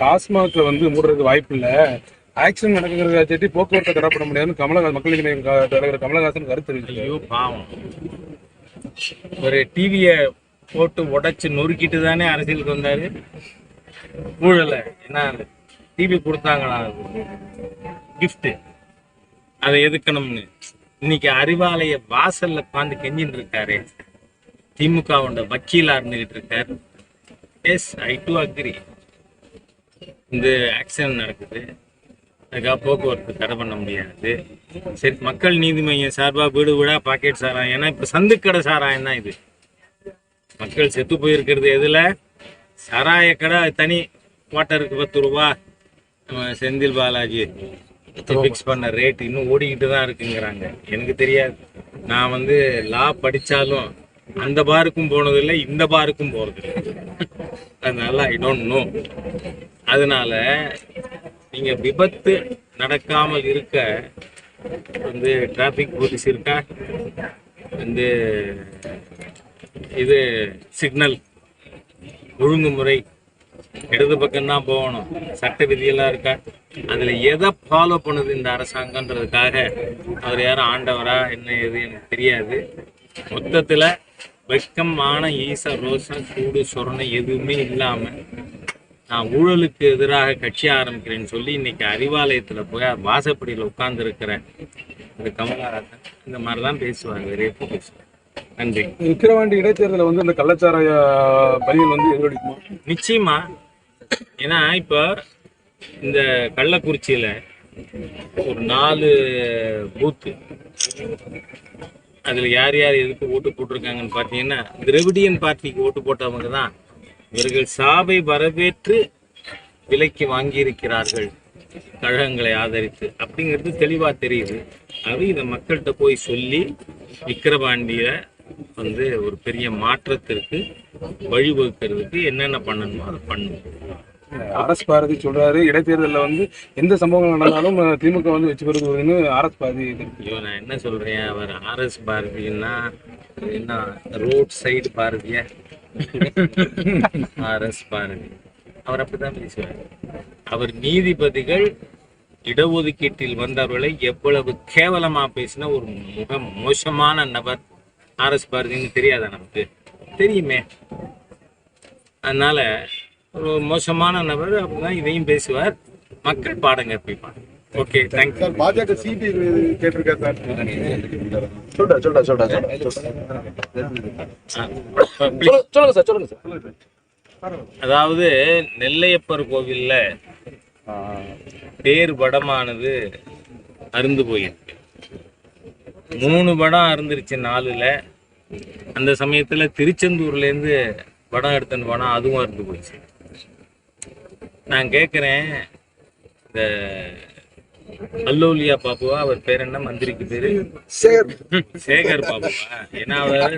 டாஸ்மாக் வந்து மூடுறதுக்கு வாய்ப்பு இல்லை, ஆக்சிடென்ட் நடக்கிறத சரி போக்குவரத்தை தடை பண்ண முடியாதுன்னு மக்கள் நீதி மய்யம் தலைவர் கமலஹாசன் கருத்து தெரிவித்தார். ஐயோ பாவம், ஒரு டிவியை போட்டு உடைச்சு நொறுக்கிட்டு தானே அரசியலுக்கு வந்தாரு. ஊழல என்ன டிவி கொடுத்தாங்களா கிஃப்ட், அதை எதுக்கணும்னு இன்னைக்கு அறிவாலய வாசல்ல உட்காந்து கெஞ்சின்னு இருக்காரு. திமுகவோட வக்கீலா இருந்துகிட்டு இருக்காரு. Yes, I do agree. இந்த ஆக்சிடென்ட் நடக்குது, அதுக்காக போக்குவரத்து தடை பண்ண முடியாது. சரி, மக்கள் நீதி மையம் சார்பா வீடு வீடா பாக்கெட் சாராயம், ஏன்னா இப்ப சந்துக்கடை சாராயம் தான் இது. மக்கள் செத்து போயிருக்கிறது எதுல? சாராய கடை தனி, குவார்ட்டருக்கு 10 ரூபா. செந்தில் பாலாஜி ஃபிக்ஸ் பண்ண ரேட் இன்னும் ஓடிக்கிட்டு தான் இருக்குங்கிறாங்க. எனக்கு தெரியாது, நான் வந்து லா படித்தாலும் அந்த பாருக்கும் போனதில்லை, இந்த பாருக்கும் போகிறதில்லை. அதனால ஐ டோன்ட் நோ. அதனால நீங்கள் விபத்து நடக்காமல் இருக்க வந்து டிராஃபிக் போலீஸ் இருக்கா, வந்து இது சிக்னல் ஒழுங்குமுறை, இடது பக்கம்தான் போகணும், சட்ட விதியெல்லாம் இருக்கா, அதில் எதை ஃபாலோ பண்ணுது இந்த அரசாங்கன்றதுக்காக அவர் யாரும் ஆண்டவரா என்ன எது எனக்கு தெரியாது. மொத்தத்தில் வெட்கமான ஈச ரோசம் சூடு சொரணை எதுவுமே இல்லாமல் நான் ஊழலுக்கு எதிராக கட்சி ஆரம்பிக்கிறேன்னு சொல்லி இன்னைக்கு அறிவாலயத்தில் போய் வாசப்படியில் உட்கார்ந்துருக்கிற இந்த கமலஹாசன் இந்த மாதிரி தான் பேசுவாங்க, வேற பேசுவாங்க. நன்றி. விக்கிரவாண்டி இடைத்தேர்தலில் வந்து அந்த கள்ளச்சாராய பணிகள் வந்து எதிரொலிக்குமா? நிச்சயமா. ஏன்னா இப்போ இந்த கள்ளக்குறிச்சியில ஒரு 4 பூத்து, அதுல யார் யார் எதுக்கு ஓட்டு போட்டிருக்காங்கன்னு பார்த்தீங்கன்னா திராவிடியன் பார்ட்டிக்கு ஓட்டு போட்டவங்க தான் இவர்கள் சாவை வரவேற்று விலைக்கு வாங்கியிருக்கிறார்கள் கழகங்களை ஆதரித்து, அப்படிங்கிறது தெளிவா தெரியுது. அது இதை மக்கள்கிட்ட போய் சொல்லி விக்கிரவாண்டியில வந்து ஒரு பெரிய மாற்றத்திற்கு வழிவகுக்கிறதுக்கு என்னென்ன பண்ணணுமோ அதை பண்ணணும். ஆர்எஸ் பாரதி சொல்றாரு, இடைத்தேர்தலில் வந்து எந்த சம்பவங்கள் நடந்தாலும் திமுக வந்து வெற்றி பெறுவதுன்னு ஆர்எஸ் பாரதி. ஐயோ, நான் என்ன சொல்றேன், அவர் ஆர்எஸ் பாரதினா என்ன ரோட் சைடு பாரதியா? ஆர்எஸ் பாரதி அவர் அப்படிதான் பேசுவார். அவர் நீதிபதிகள் இடஒதுக்கீட்டில் வந்தவர்களை எவ்வளவு கேவலமா பேசின ஒரு மிக மோசமான நபர் ஆர்எஸ் பாரதின்னு தெரியாதா? நமக்கு தெரியுமே. அதனால ஒரு மோசமான நபர், அப்படிதான் இதையும் பேசுவார். மக்கள் பாடம் கற்பிப்பார். Okay, thank you. பாஜக சிபி கேட்டிருக்காரு சார். சொல்லுங்க சார். அதாவது நெல்லையப்பர் கோவில்ல தேர் படமானது அருந்து போயிருக்கு. 3 படம் அருந்துருச்சு 4ல். அந்த சமயத்துல திருச்செந்தூர்ல இருந்து படம் எடுத்துன்னு போனா அதுவும் அருந்து போயிடுச்சு. நான் கேட்குறேன், இந்த அல்லோலியா பாபுவா, அவர் பேர் என்ன, மந்திரிக்கு பேரு சேகர் பாபுவா? ஏன்னா அவர்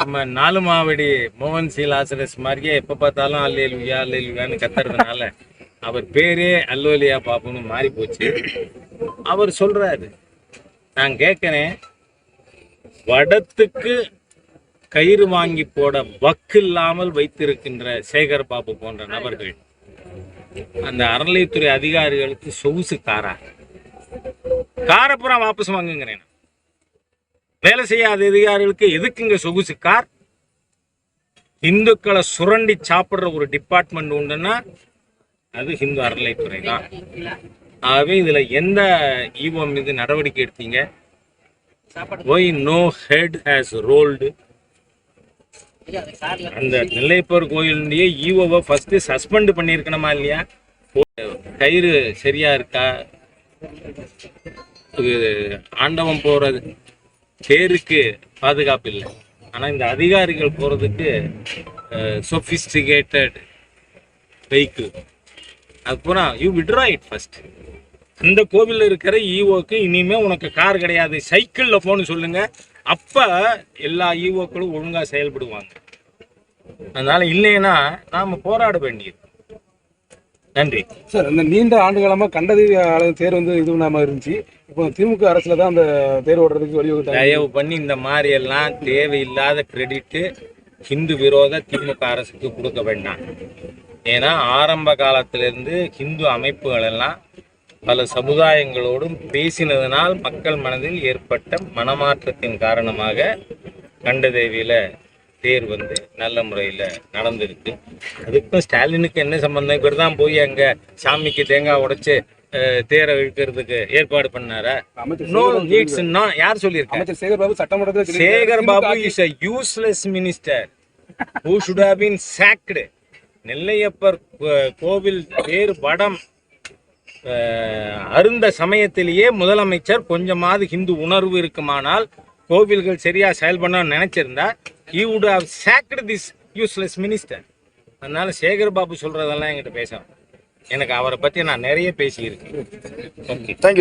நம்ம 4 மாவடி மோகன் சீலாசரஸ் மாதிரியே எப்ப பார்த்தாலும் அல்லேலுயா அல்லேலுயான்னு கத்துறதுனால அவர் பேரே அல்லோலியா பாபுன்னு மாறி போச்சு. அவர் சொல்றாரு, நான் கேட்கிறேன், வடத்துக்கு கயிறு வாங்கி போட வக்கு இல்லாமல் வைத்திருக்கின்ற சேகர் பாபு போன்ற நபர்கள் அந்த அறநிலையத்துறை அதிகாரிகளுக்கு சொகுசு காரப்புறம் வாபஸ் வாங்குங்கிறேன். வேலை செய்யாத அதிகாரிகளுக்கு எதுக்குங்க சொகுசு கார்? இந்துக்களை சுரண்டி சாப்பிடுற ஒரு டிபார்ட்மெண்ட் உண்டுன்னா அது ஹிந்து அறநிலைத்துறை தான். ஆகவே இதுல எந்த ஈவோ மீது நடவடிக்கை எடுத்தீங்க? Why no head has rolled? அந்த நெல்லையப்பர் கோயிலுடைய ஈவோவை ஃபர்ஸ்ட் சஸ்பெண்ட் பண்ணியிருக்கணுமா இல்லையா? கயிறு சரியா இருக்கா? ஆண்டவன் போறது தேருக்கு பாதுகாப்பு இல்லை, ஆனா இந்த அதிகாரிகள் போறதுக்கு சொபிஸ்டிகேட்டட் வெஹிக்கிள். அதுக்கப்புறம் யூ விட்ரா இட் ஃபர்ஸ்ட். அந்த கோவிலில் இருக்கிற ஈவோக்கு இனிமே உனக்கு கார் கிடையாது, சைக்கிள்ல போன்னு சொல்லுங்க. அப்ப எல்லா ஈவோக்களும் ஒழுங்கா செயல்படுவாங்க. அதனால இல்லைன்னா நாம போராட வேண்டியது. நன்றி சார். இந்த நீண்ட ஆண்டுகாலமா கண்டதி தேர் வந்து இது நாம இருந்துச்சு. இப்போ திமுக அரசுல தான் அந்த தேர் ஓடுறதுக்கு வழிவகுத்தாங்க. தயவு பண்ணி இந்த மாதிரி எல்லாம் தேவையில்லாத கிரெடிட் ஹிந்து விரோத திமுக அரசுக்கு கொடுக்க வேண்டாம். ஏன்னா ஆரம்ப காலத்திலிருந்து ஹிந்து அமைப்புகள் எல்லாம் பல சமுதாயங்களோடும் பேசினதனால் மக்கள் மனதில் ஏற்பட்ட மனமாற்றத்தின் காரணமாக கண்டதேவியில தேர் வந்து நல்ல முறையில் நடந்திருக்கு. அதுக்கும் ஸ்டாலினுக்கு என்ன சம்பந்தம்? இவர் தான் போய் அங்க சாமிக்கு தேங்காய் உடைச்சு தேரை இழுக்கிறதுக்கு ஏற்பாடு பண்ணாரா? No needs. யார் சொல்லியிருக்காங்க? அமைச்சர் சேகர் பாபு சட்டமன்றத்தில் Sekar Babu is a useless minister who should have been sacked. Nellaiappar கோவில் தேர் வடம் அருந்த சமயத்திலேயே முதலமைச்சர் கொஞ்சமாவது ஹிந்து உணர்வு இருக்குமானால் கோவில்கள் சரியா செயல்பட நினைச்சிருந்தா he would have sacked this useless minister. அதனால சேகர் பாபு சொல்றதெல்லாம் என்கிட்ட பேசணும். எனக்கு அவரை பத்தி நான் நிறைய பேசியிருக்கேன். Okay, thank you.